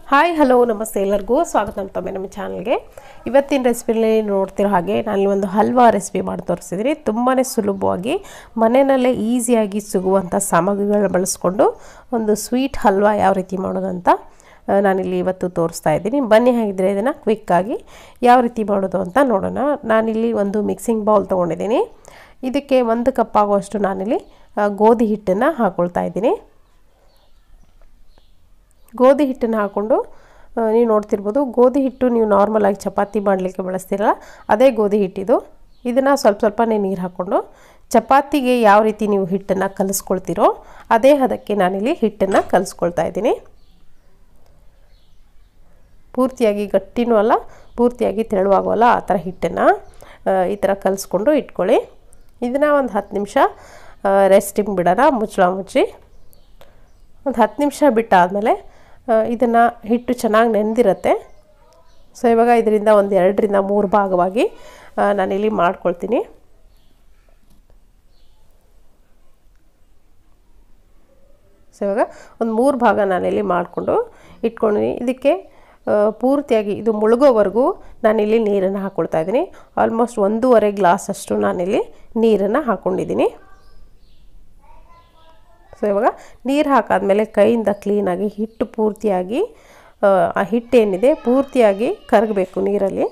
Hi hello ನಮಸ್ತೆ ಎಲ್ಲರಿಗೂ ಸ್ವಾಗತ ಮತ್ತೊಮ್ಮೆ ನಮ್ಮ ಚಾನಲ್ಗೆ. ಇವತ್ತಿನ ರೆಸಿಪಿಯಲ್ಲಿ ನೋಡ್ತಿರೋ ಹಾಗೆ ನಾನು ಒಂದು ಹಲ್ವಾ ರೆಸಿಪಿ ಮಾಡಿ ತೋರಿಸಿದ್ದೀನಿ. ತುಂಬಾ ಸುಲಭವಾಗಿ ಮನೆಯಲ್ಲೇ ಈಸಿಯಾಗಿ ಸಿಗುವಂಥ ಸಾಮಗ್ರಿಗಳನ್ನ ಬಳಸ್ಕೊಂಡು ಒಂದು ಸ್ವೀಟ್ ಹಲ್ವಾ ಯಾವ ರೀತಿ ಮಾಡೋದಂತ ನಾನಿಲ್ಲಿ ಇವತ್ತು ತೋರಿಸ್ತಾ ಇದ್ದೀನಿ. ಬನ್ನಿ ಹಾಗಿದ್ರೆ ಇದನ್ನು ಕ್ವಿಕ್ಕಾಗಿ ಯಾವ ರೀತಿ ಮಾಡೋದು ಅಂತ ನೋಡೋಣ. ನಾನಿಲ್ಲಿ ಒಂದು ಮಿಕ್ಸಿಂಗ್ ಬೌಲ್ ತೊಗೊಂಡಿದ್ದೀನಿ. ಇದಕ್ಕೆ 1 ಕಪ್ ಆಗುವಷ್ಟು ನಾನಿಲ್ಲಿ ಗೋಧಿ ಹಿಟ್ಟನ್ನು ಹಾಕ್ಕೊಳ್ತಾ ಇದ್ದೀನಿ. ಗೋಧಿ ಹಿಟ್ಟನ್ನು ಹಾಕ್ಕೊಂಡು ನೀವು ನೋಡ್ತಿರ್ಬೋದು, ಗೋಧಿ ಹಿಟ್ಟು ನೀವು ನಾರ್ಮಲಾಗಿ ಚಪಾತಿ ಮಾಡಲಿಕ್ಕೆ ಬಳಸ್ತೀರಲ್ಲ ಅದೇ ಗೋಧಿ ಹಿಟ್ಟಿದು. ಇದನ್ನು ಸ್ವಲ್ಪನೇ ನೀರು ಹಾಕ್ಕೊಂಡು ಚಪಾತಿಗೆ ಯಾವ ರೀತಿ ನೀವು ಹಿಟ್ಟನ್ನು ಕಲಿಸ್ಕೊಳ್ತೀರೋ ಅದೇ ಹದಕ್ಕೆ ನಾನಿಲ್ಲಿ ಹಿಟ್ಟನ್ನು ಕಲಿಸ್ಕೊಳ್ತಾ ಇದ್ದೀನಿ. ಪೂರ್ತಿಯಾಗಿ ಗಟ್ಟಿನೂ ಅಲ್ಲ, ಪೂರ್ತಿಯಾಗಿ ತೆಳುವಾಗೋಲ್ಲ, ಆ ಥರ ಹಿಟ್ಟನ್ನು ಈ ಥರ ಕಲಿಸ್ಕೊಂಡು ಇಟ್ಕೊಳ್ಳಿ. ಇದನ್ನು ಒಂದು 10 ನಿಮಿಷ ರೆಸ್ಟಿಂಗ್ ಬಿಡೋಣ, ಮುಚ್ಚಳ ಮುಚ್ಚಿ. ಒಂದು 10 ನಿಮಿಷ ಬಿಟ್ಟಾದಮೇಲೆ ಇದನ್ನು ಹಿಟ್ಟು ಚೆನ್ನಾಗಿ ನೆಂದಿರುತ್ತೆ. ಸೊ ಇವಾಗ ಇದರಿಂದ ಒಂದು 2 ರಿಂದ 3 ಭಾಗವಾಗಿ ನಾನಿಲ್ಲಿ ಮಾಡ್ಕೊಳ್ತೀನಿ. ಸೊ ಇವಾಗ ಒಂದು 3 ಭಾಗ ನಾನಿಲ್ಲಿ ಮಾಡಿಕೊಂಡು ಇಟ್ಕೊಂಡಿದ್ದೀನಿ. ಇದಕ್ಕೆ ಪೂರ್ತಿಯಾಗಿ ಇದು ಮುಳುಗೋವರೆಗೂ ನಾನಿಲ್ಲಿ ನೀರನ್ನು ಹಾಕ್ಕೊಳ್ತಾ ಇದ್ದೀನಿ. ಆಲ್ಮೋಸ್ಟ್ 1.5 ಗ್ಲಾಸ್ ಅಷ್ಟು ನಾನಿಲ್ಲಿ ನೀರನ್ನು ಹಾಕ್ಕೊಂಡಿದ್ದೀನಿ. ಸೊ ಇವಾಗ ನೀರು ಹಾಕಾದ್ಮೇಲೆ ಕೈಯಿಂದ ಕ್ಲೀನಾಗಿ ಹಿಟ್ಟು ಪೂರ್ತಿಯಾಗಿ ಆ ಹಿಟ್ಟೇನಿದೆ ಪೂರ್ತಿಯಾಗಿ ಕರಗಬೇಕು. ನೀರಲ್ಲಿ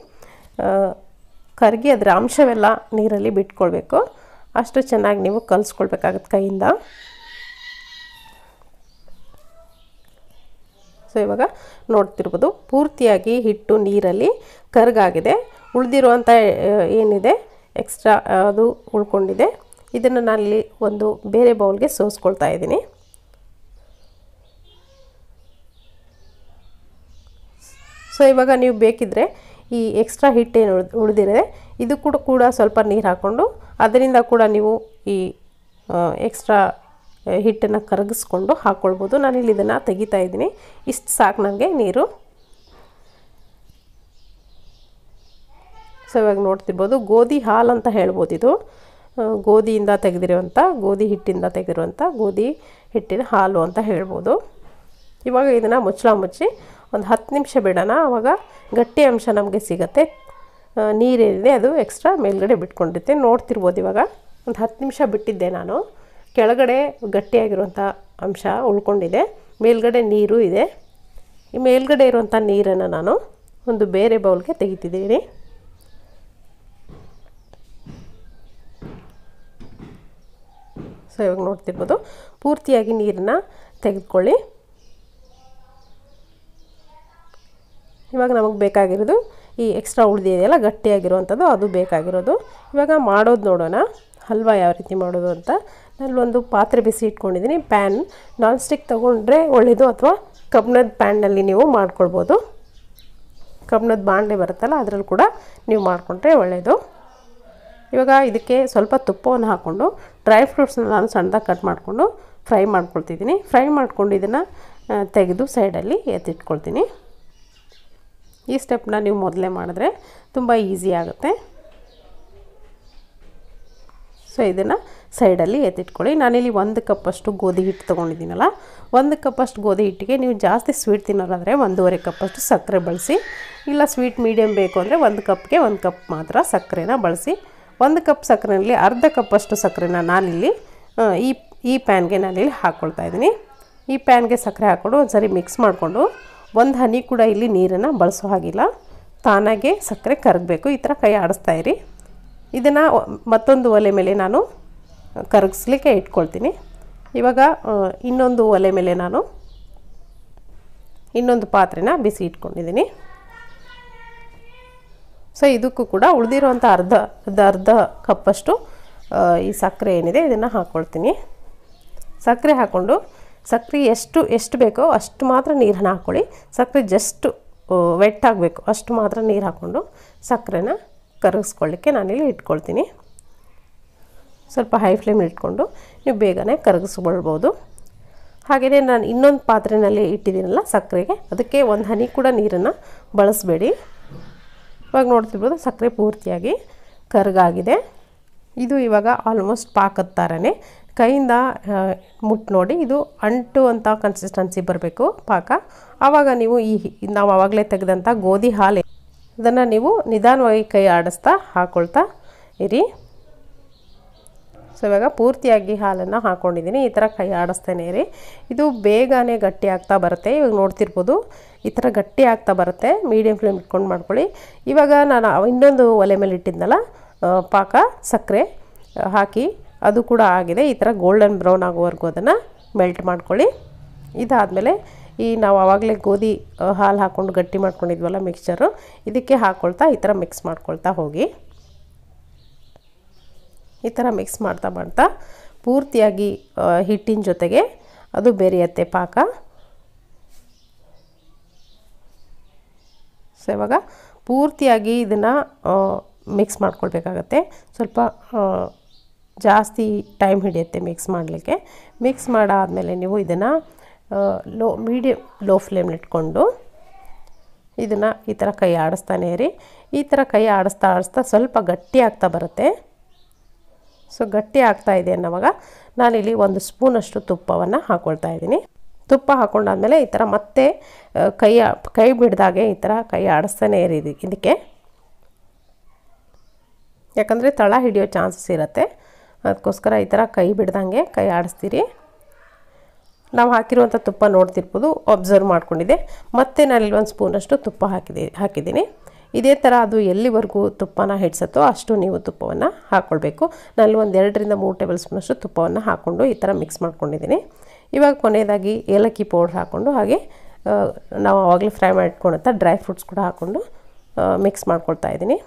ಕರಗಿ ಅದರ ಅಂಶವೆಲ್ಲ ನೀರಲ್ಲಿ ಬಿಟ್ಕೊಳ್ಬೇಕು. ಅಷ್ಟು ಚೆನ್ನಾಗಿ ನೀವು ಕಲಿಸ್ಕೊಳ್ಬೇಕಾಗತ್ತೆ ಕೈಯಿಂದ. ಸೊ ಇವಾಗ ನೋಡ್ತಿರ್ಬೋದು, ಪೂರ್ತಿಯಾಗಿ ಹಿಟ್ಟು ನೀರಲ್ಲಿ ಕರಗಾಗಿದೆ. ಉಳಿದಿರುವಂಥ ಏನಿದೆ ಎಕ್ಸ್ಟ್ರಾ ಅದು ಉಳ್ಕೊಂಡಿದೆ. ಇದನ್ನು ನಾನಿಲ್ಲಿ ಒಂದು ಬೇರೆ ಬೌಲ್ಗೆ ಸೋಸ್ಕೊಳ್ತಾ ಇದ್ದೀನಿ. ಸೊ ಇವಾಗ ನೀವು ಬೇಕಿದ್ದರೆ ಈ ಎಕ್ಸ್ಟ್ರಾ ಹಿಟ್ಟೇನು ಉಳಿದಿದೆ ಇದು ಕೂಡ ಸ್ವಲ್ಪ ನೀರು ಹಾಕ್ಕೊಂಡು ಅದರಿಂದ ಕೂಡ ನೀವು ಈ ಎಕ್ಸ್ಟ್ರಾ ಹಿಟ್ಟನ್ನು ಕರಗಿಸ್ಕೊಂಡು ಹಾಕ್ಕೊಳ್ಬೋದು. ನಾನಿಲ್ಲಿ ಇದನ್ನು ತೆಗಿತಾ ಇದ್ದೀನಿ. ಇಷ್ಟು ಸಾಕು ನನಗೆ ನೀರು. ಸೊ ಇವಾಗ ನೋಡ್ತಿರ್ಬೋದು, ಗೋಧಿ ಹಾಲು ಅಂತ ಹೇಳ್ಬೋದು. ಇದು ಗೋಧಿಯಿಂದ ತೆಗೆದಿರುವಂಥ, ಗೋಧಿ ಹಿಟ್ಟಿಂದ ತೆಗೆದಿರುವಂಥ ಗೋಧಿ ಹಿಟ್ಟಿನ ಹಾಲು ಅಂತ ಹೇಳ್ಬೋದು. ಇವಾಗ ಇದನ್ನು ಮುಚ್ಚಳ ಮುಚ್ಚಿ ಒಂದು 10 ನಿಮಿಷ ಬಿಡೋಣ. ಆವಾಗ ಗಟ್ಟಿ ಅಂಶ ನಮಗೆ ಸಿಗುತ್ತೆ. ನೀರೇನಿದೆ ಅದು ಎಕ್ಸ್ಟ್ರಾ ಮೇಲ್ಗಡೆ ಬಿಟ್ಕೊಂಡಿರುತ್ತೆ. ನೋಡ್ತಿರ್ಬೋದು, ಇವಾಗ ಒಂದು 10 ನಿಮಿಷ ಬಿಟ್ಟಿದ್ದೆ ನಾನು. ಕೆಳಗಡೆ ಗಟ್ಟಿಯಾಗಿರುವಂಥ ಅಂಶ ಉಳ್ಕೊಂಡಿದೆ, ಮೇಲ್ಗಡೆ ನೀರು ಇದೆ. ಈ ಮೇಲ್ಗಡೆ ಇರುವಂಥ ನೀರನ್ನು ನಾನು ಒಂದು ಬೇರೆ ಬೌಲ್ಗೆ ತೆಗಿತಿದ್ದೀನಿ. ಸೊ ಇವಾಗ ನೋಡ್ತಿರ್ಬೋದು, ಪೂರ್ತಿಯಾಗಿ ನೀರನ್ನು ತೆಗೆದುಕೊಳ್ಳಿ. ಇವಾಗ ನಮಗೆ ಬೇಕಾಗಿರೋದು ಈ ಎಕ್ಸ್ಟ್ರಾ ಉಳಿದಿದೆಯಲ್ಲ ಗಟ್ಟಿಯಾಗಿರುವಂಥದ್ದು, ಅದು ಬೇಕಾಗಿರೋದು. ಇವಾಗ ಮಾಡೋದು ನೋಡೋಣ, ಹಲ್ವಾ ಯಾವ ರೀತಿ ಮಾಡೋದು ಅಂತ. ನಾನೊಂದು ಪಾತ್ರೆ ಬಿಸಿ ಇಟ್ಕೊಂಡಿದ್ದೀನಿ. ಪ್ಯಾನ್ ನಾನ್ ಸ್ಟಿಕ್ ತೊಗೊಂಡ್ರೆ ಒಳ್ಳೆಯದು, ಅಥವಾ ಕಬ್ಬಿಣದ ಪ್ಯಾನ್ನಲ್ಲಿ ನೀವು ಮಾಡ್ಕೊಳ್ಬೋದು. ಕಬ್ಬಿಣದ ಬಾಣಲೆ ಬರುತ್ತಲ್ಲ ಅದರಲ್ಲಿ ಕೂಡ ನೀವು ಮಾಡಿಕೊಂಡ್ರೆ ಒಳ್ಳೆಯದು. ಇವಾಗ ಇದಕ್ಕೆ ಸ್ವಲ್ಪ ತುಪ್ಪವನ್ನು ಹಾಕ್ಕೊಂಡು ಡ್ರೈ ಫ್ರೂಟ್ಸ್ನ ನಾನು ಸಣ್ಣದಾಗಿ ಕಟ್ ಮಾಡಿಕೊಂಡು ಫ್ರೈ ಮಾಡ್ಕೊಳ್ತಿದ್ದೀನಿ. ಫ್ರೈ ಮಾಡ್ಕೊಂಡು ಇದನ್ನು ತೆಗೆದು ಸೈಡಲ್ಲಿ ಎತ್ತಿಟ್ಕೊಳ್ತೀನಿ. ಈ ಸ್ಟೆಪ್ನ ನೀವು ಮೊದಲೇ ಮಾಡಿದ್ರೆ ತುಂಬ ಈಸಿ ಆಗುತ್ತೆ. ಸೊ ಇದನ್ನು ಸೈಡಲ್ಲಿ ಎತ್ತಿಟ್ಕೊಳ್ಳಿ. ನಾನಿಲ್ಲಿ 1 ಕಪ್ಪಷ್ಟು ಗೋಧಿ ಹಿಟ್ಟು ತೊಗೊಂಡಿದ್ದೀನಲ್ಲ, 1 ಕಪ್ಪಷ್ಟು ಗೋಧಿ ಹಿಟ್ಟಿಗೆ ನೀವು ಜಾಸ್ತಿ ಸ್ವೀಟ್ ತಿನ್ನೋದಾದರೆ 1.5 ಕಪ್ಪಷ್ಟು ಸಕ್ಕರೆ ಬಳಸಿ. ಇಲ್ಲ ಸ್ವೀಟ್ ಮೀಡಿಯಮ್ ಬೇಕು ಅಂದರೆ 1 ಕಪ್ಗೆ 1 ಕಪ್ ಮಾತ್ರ ಸಕ್ಕರೆನ ಬಳಸಿ. 1 ಕಪ್ ಸಕ್ಕರೆಯಲ್ಲಿ ಅರ್ಧ ಕಪ್ಪಷ್ಟು ಸಕ್ಕರೆನ ನಾನಿಲ್ಲಿ ಈ ಪ್ಯಾನ್ಗೆ ನಾನಿಲ್ಲಿ ಹಾಕ್ಕೊಳ್ತಾ ಇದ್ದೀನಿ. ಈ ಪ್ಯಾನ್ಗೆ ಸಕ್ಕರೆ ಹಾಕ್ಕೊಂಡು ಒಂದು ಸರಿ ಮಿಕ್ಸ್ ಮಾಡಿಕೊಂಡು, ಒಂದು ಹನಿ ಕೂಡ ಇಲ್ಲಿ ನೀರನ್ನು ಬಳಸೋ ಹಾಗಿಲ್ಲ, ತಾನಾಗೆ ಸಕ್ಕರೆ ಕರಗಬೇಕು. ಈ ಥರ ಕೈ ಆಡಿಸ್ತಾ ಇರಿ. ಇದನ್ನು ಮತ್ತೊಂದು ಒಲೆ ಮೇಲೆ ನಾನು ಕರಗಿಸ್ಲಿಕ್ಕೆ ಇಟ್ಕೊಳ್ತೀನಿ. ಇವಾಗ ಇನ್ನೊಂದು ಒಲೆ ಮೇಲೆ ನಾನು ಇನ್ನೊಂದು ಪಾತ್ರೆನ ಬಿಸಿ ಇಟ್ಕೊಂಡಿದ್ದೀನಿ. ಸೊ ಇದಕ್ಕೂ ಕೂಡ ಉಳಿದಿರುವಂಥ ಅರ್ಧ ಕಪ್ಪಷ್ಟು ಈ ಸಕ್ಕರೆ ಏನಿದೆ ಇದನ್ನು ಹಾಕ್ಕೊಳ್ತೀನಿ. ಸಕ್ಕರೆ ಹಾಕ್ಕೊಂಡು ಸಕ್ಕರೆ ಎಷ್ಟು ಬೇಕೋ ಅಷ್ಟು ಮಾತ್ರ ನೀರನ್ನು ಹಾಕ್ಕೊಳ್ಳಿ. ಸಕ್ಕರೆ ಜಸ್ಟ್ ವೆಟ್ ಆಗಬೇಕು ಅಷ್ಟು ಮಾತ್ರ ನೀರು ಹಾಕ್ಕೊಂಡು ಸಕ್ಕರೆನ ಕರಗಿಸ್ಕೊಳ್ಳಿಕ್ಕೆ ನಾನಿಲ್ಲಿ ಇಟ್ಕೊಳ್ತೀನಿ. ಸ್ವಲ್ಪ ಹೈ ಫ್ಲೇಮ್ ಇಟ್ಕೊಂಡು ನೀವು ಬೇಗನೆ ಕರಗಿಸ್ಕೊಳ್ಬೋದು. ಹಾಗೆಯೇ ನಾನು ಇನ್ನೊಂದು ಪಾತ್ರೆಯಲ್ಲಿ ಇಟ್ಟಿದ್ದೀನಲ್ಲ ಸಕ್ಕರೆಗೆ, ಅದಕ್ಕೆ ಒಂದು ಹನಿ ಕೂಡ ನೀರನ್ನು ಬಳಸಬೇಡಿ. ಇವಾಗ ನೋಡ್ತಿರ್ಬೋದು, ಸಕ್ಕರೆ ಪೂರ್ತಿಯಾಗಿ ಕರಗಾಗಿದೆ. ಇದು ಇವಾಗ ಆಲ್ಮೋಸ್ಟ್ ಪಾಕದ ಥರನೇ ಕೈಯಿಂದ ಮುಟ್ಟು ನೋಡಿ, ಇದು ಅಂಟುವಂಥ ಕನ್ಸಿಸ್ಟೆನ್ಸಿ ಬರಬೇಕು ಪಾಕ. ಆವಾಗ ನೀವು ನಾವು ಆವಾಗಲೇ ತೆಗೆದಂಥ ಗೋಧಿ ಹಾಲು ಇದನ್ನು ನೀವು ನಿಧಾನವಾಗಿ ಕೈ ಆಡಿಸ್ತಾ ಹಾಕ್ಕೊಳ್ತಾ ಇರಿ. ಸೊ ಇವಾಗ ಪೂರ್ತಿಯಾಗಿ ಹಾಲನ್ನು ಹಾಕ್ಕೊಂಡಿದ್ದೀನಿ. ಈ ಥರ ಕೈ ಆಡಿಸ್ತಾನೆ ಇರಿ. ಇದು ಬೇಗನೆ ಗಟ್ಟಿ ಆಗ್ತಾ ಬರುತ್ತೆ. ಇವಾಗ ನೋಡ್ತಿರ್ಬೋದು ಈ ಥರ ಗಟ್ಟಿ ಆಗ್ತಾ ಬರುತ್ತೆ. ಮೀಡಿಯಮ್ ಫ್ಲೇಮ್ ಇಟ್ಕೊಂಡು ಮಾಡ್ಕೊಳ್ಳಿ. ಇವಾಗ ನಾನು ಇನ್ನೊಂದು ಒಲೆ ಮೇಲೆ ಇಟ್ಟಿದ್ನಲ್ಲ ಪಾಕ, ಸಕ್ಕರೆ ಹಾಕಿ ಅದು ಕೂಡ ಆಗಿದೆ. ಈ ಥರ ಗೋಲ್ಡನ್ ಬ್ರೌನ್ ಆಗೋವರೆಗೂ ಅದನ್ನು ಮೆಲ್ಟ್ ಮಾಡ್ಕೊಳ್ಳಿ. ಇದಾದಮೇಲೆ ಈ ನಾವು ಆವಾಗಲೇ ಗೋಧಿ ಹಾಲು ಹಾಕ್ಕೊಂಡು ಗಟ್ಟಿ ಮಾಡ್ಕೊಂಡಿದ್ವಲ್ಲ ಮಿಕ್ಸ್ಚರು, ಇದಕ್ಕೆ ಹಾಕ್ಕೊಳ್ತಾ ಈ ಥರ ಮಿಕ್ಸ್ ಮಾಡ್ಕೊಳ್ತಾ ಹೋಗಿ. ಈ ಥರ ಮಿಕ್ಸ್ ಮಾಡ್ತಾ ಮಾಡ್ತಾ ಪೂರ್ತಿಯಾಗಿ ಹಿಟ್ಟಿನ ಜೊತೆಗೆ ಅದು ಬೆರೆಯುತ್ತೆ ಪಾಕ. ಸೊ ಇವಾಗ ಪೂರ್ತಿಯಾಗಿ ಇದನ್ನು ಮಿಕ್ಸ್ ಮಾಡ್ಕೊಳ್ಬೇಕಾಗತ್ತೆ. ಸ್ವಲ್ಪ ಜಾಸ್ತಿ ಟೈಮ್ ಹಿಡಿಯುತ್ತೆ ಮಿಕ್ಸ್ ಮಾಡಲಿಕ್ಕೆ. ಮಿಕ್ಸ್ ಮಾಡಾದಮೇಲೆ ನೀವು ಇದನ್ನು ಲೋ ಫ್ಲೇಮ್ಲಿ ಇಟ್ಕೊಂಡು ಇದನ್ನು ಈ ಥರ ಕೈ ಆಡಿಸ್ತಾನೆ ಇರಿ. ಈ ಥರ ಕೈ ಆಡಿಸ್ತಾ ಆಡಿಸ್ತಾ ಸ್ವಲ್ಪ ಗಟ್ಟಿ ಆಗ್ತಾ ಬರುತ್ತೆ. ಸೊ ಗಟ್ಟಿ ಆಗ್ತಾ ಇದೆ ಅನ್ನೋವಾಗ ನಾನಿಲ್ಲಿ 1 ಸ್ಪೂನಷ್ಟು ತುಪ್ಪವನ್ನು ಹಾಕ್ಕೊಳ್ತಾ ಇದ್ದೀನಿ. ತುಪ್ಪ ಹಾಕ್ಕೊಂಡಾದ್ಮೇಲೆ ಈ ಥರ ಮತ್ತೆ ಕೈ ಬಿಡ್ದಾಗೆ ಈ ಥರ ಕೈ ಆಡಿಸ್ತಾನೆ ಇರಿ ಇದಕ್ಕೆ. ಯಾಕಂದರೆ ತಳ ಹಿಡಿಯೋ ಚಾನ್ಸಸ್ ಇರುತ್ತೆ, ಅದಕ್ಕೋಸ್ಕರ ಈ ಥರ ಕೈ ಬಿಡ್ದಂಗೆ ಕೈ ಆಡಿಸ್ತೀರಿ. ನಾವು ಹಾಕಿರುವಂಥ ತುಪ್ಪ ನೋಡ್ತಿರ್ಬೋದು, ಅಬ್ಸರ್ವ್ ಮಾಡ್ಕೊಂಡಿದ್ದೆ. ಮತ್ತು ನಾನಿಲ್ಲಿ 1 ಸ್ಪೂನಷ್ಟು ತುಪ್ಪ ಹಾಕಿದ್ದೀನಿ. ಇದೇ ಥರ ಅದು ಎಲ್ಲಿವರೆಗೂ ತುಪ್ಪನ ಹಿಡಿಸುತ್ತೋ ಅಷ್ಟು ನೀವು ತುಪ್ಪವನ್ನು ಹಾಕ್ಕೊಳ್ಬೇಕು. ನಾನು 1 2 3 ಟೇಬಲ್ ಸ್ಪೂನಷ್ಟು ತುಪ್ಪವನ್ನು ಹಾಕ್ಕೊಂಡು ಈ ಥರ ಮಿಕ್ಸ್ ಮಾಡ್ಕೊಂಡಿದ್ದೀನಿ. ಇವಾಗ ಕೊನೆಯದಾಗಿ ಏಲಕ್ಕಿ ಪೌಡ್ರ್ ಹಾಕ್ಕೊಂಡು, ಹಾಗೆ ನಾವು ಆವಾಗಲೇ ಫ್ರೈ ಮಾಡಿಟ್ಕೊಂಡಂಥ ಡ್ರೈ ಫ್ರೂಟ್ಸ್ ಕೂಡ ಹಾಕ್ಕೊಂಡು ಮಿಕ್ಸ್ ಮಾಡ್ಕೊಳ್ತಾ ಇದ್ದೀನಿ.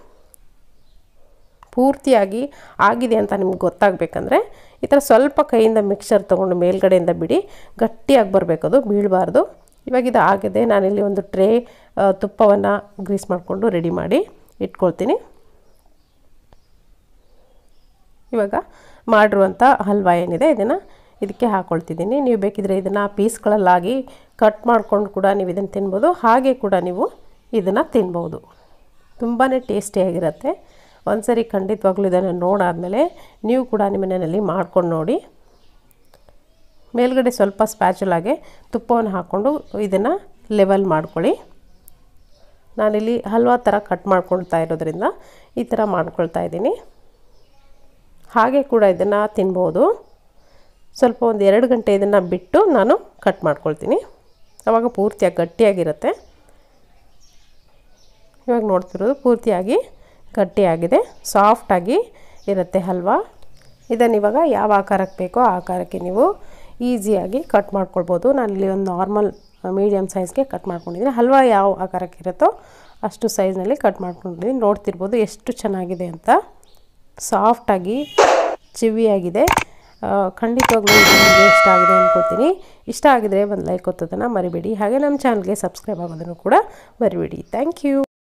ಪೂರ್ತಿಯಾಗಿ ಆಗಿದೆ ಅಂತ ನಿಮ್ಗೆ ಗೊತ್ತಾಗಬೇಕಂದ್ರೆ ಈ ಥರ ಸ್ವಲ್ಪ ಕೈಯಿಂದ ಮಿಕ್ಸರ್ ತೊಗೊಂಡು ಮೇಲ್ಗಡೆಯಿಂದ ಬಿಡಿ, ಗಟ್ಟಿಯಾಗಿ ಬರಬೇಕು, ಅದು ಬೀಳಬಾರ್ದು. ಇವಾಗ ಇದು ಆಗಿದೆ. ನಾನಿಲ್ಲಿ ಒಂದು ಟ್ರೇ ತುಪ್ಪವನ್ನು ಗ್ರೀಸ್ ಮಾಡಿಕೊಂಡು ರೆಡಿ ಮಾಡಿ ಇಟ್ಕೊಳ್ತೀನಿ. ಇವಾಗ ಮಾಡಿರುವಂಥ ಹಲ್ವಾ ಏನಿದೆ ಇದನ್ನು ಇದಕ್ಕೆ ಹಾಕ್ಕೊಳ್ತಿದ್ದೀನಿ. ನೀವು ಬೇಕಿದ್ರೆ ಇದನ್ನು ಪೀಸ್ಗಳಲ್ಲಾಗಿ ಕಟ್ ಮಾಡ್ಕೊಂಡು ಕೂಡ ನೀವು ಇದನ್ನು ತಿನ್ಬೋದು. ಹಾಗೆ ಕೂಡ ನೀವು ಇದನ್ನು ತಿನ್ಬೋದು. ತುಂಬಾ ಟೇಸ್ಟಿಯಾಗಿರುತ್ತೆ. ಒಂದ್ಸರಿ ಖಂಡಿತವಾಗ್ಲೂ ಇದನ್ನು ನೋಡಾದಮೇಲೆ ನೀವು ಕೂಡ ನಿಮ್ಮ ಮನೆಯಲ್ಲಿ ಮಾಡ್ಕೊಂಡು ನೋಡಿ. ಮೇಲ್ಗಡೆ ಸ್ವಲ್ಪ ಸ್ಪ್ಯಾಚುಲಾಗೆ ತುಪ್ಪವನ್ನು ಹಾಕ್ಕೊಂಡು ಇದನ್ನು ಲೆವೆಲ್ ಮಾಡ್ಕೊಳ್ಳಿ. ನಾನಿಲ್ಲಿ ಹಲ್ವಾ ಥರ ಕಟ್ ಮಾಡ್ಕೊಳ್ತಾ ಇರೋದ್ರಿಂದ ಈ ಥರ ಮಾಡ್ಕೊಳ್ತಾ ಇದ್ದೀನಿ. ಹಾಗೆ ಕೂಡ ಇದನ್ನು ತಿನ್ಬೋದು. ಸ್ವಲ್ಪ 1-2 ಗಂಟೆ ಇದನ್ನು ಬಿಟ್ಟು ನಾನು ಕಟ್ ಮಾಡ್ಕೊಳ್ತೀನಿ, ಆವಾಗ ಪೂರ್ತಿಯಾಗಿ ಗಟ್ಟಿಯಾಗಿರುತ್ತೆ. ಇವಾಗ ನೋಡ್ತಿರೋದು ಪೂರ್ತಿಯಾಗಿ ಗಟ್ಟಿಯಾಗಿದೆ, ಸಾಫ್ಟಾಗಿ ಇರುತ್ತೆ ಹಲ್ವಾ. ಇದನ್ನು ಇವಾಗ ಯಾವ ಆಕಾರಕ್ಕೆ ಬೇಕೋ ಆ ಆಕಾರಕ್ಕೆ ನೀವು ಈಸಿಯಾಗಿ ಕಟ್ ಮಾಡ್ಕೊಳ್ಬೋದು. ನಾನಿಲ್ಲಿ ಒಂದು ನಾರ್ಮಲ್ ಮೀಡಿಯಮ್ ಸೈಜ್ಗೆ ಕಟ್ ಮಾಡ್ಕೊಂಡಿದ್ದೀನಿ. ಹಲ್ವಾ ಯಾವ ಆಕಾರಕ್ಕೆ ಇರುತ್ತೋ ಅಷ್ಟು ಸೈಜ್ನಲ್ಲಿ ಕಟ್ ಮಾಡ್ಕೊಂಡಿದ್ದೀನಿ. ನೋಡ್ತಿರ್ಬೋದು ಎಷ್ಟು ಚೆನ್ನಾಗಿದೆ ಅಂತ, ಸಾಫ್ಟಾಗಿ ಚಿವಿಯಾಗಿದೆ. ಖಂಡಿತವಾಗ್ಲೂ ನಿಮಗೆ ಇಷ್ಟ ಆಗಿದೆ ಅಂದ್ಕೊಳ್ತೀನಿ. ಇಷ್ಟ ಆಗಿದರೆ ಒಂದು ಲೈಕ್ ಒತ್ತೋದನ್ನು ಮರಿಬೇಡಿ. ಹಾಗೆ ನಮ್ಮ ಚಾನಲ್ಗೆ ಸಬ್ಸ್ಕ್ರೈಬ್ ಆಗೋದನ್ನು ಕೂಡ ಮರಿಬೇಡಿ. Thank you.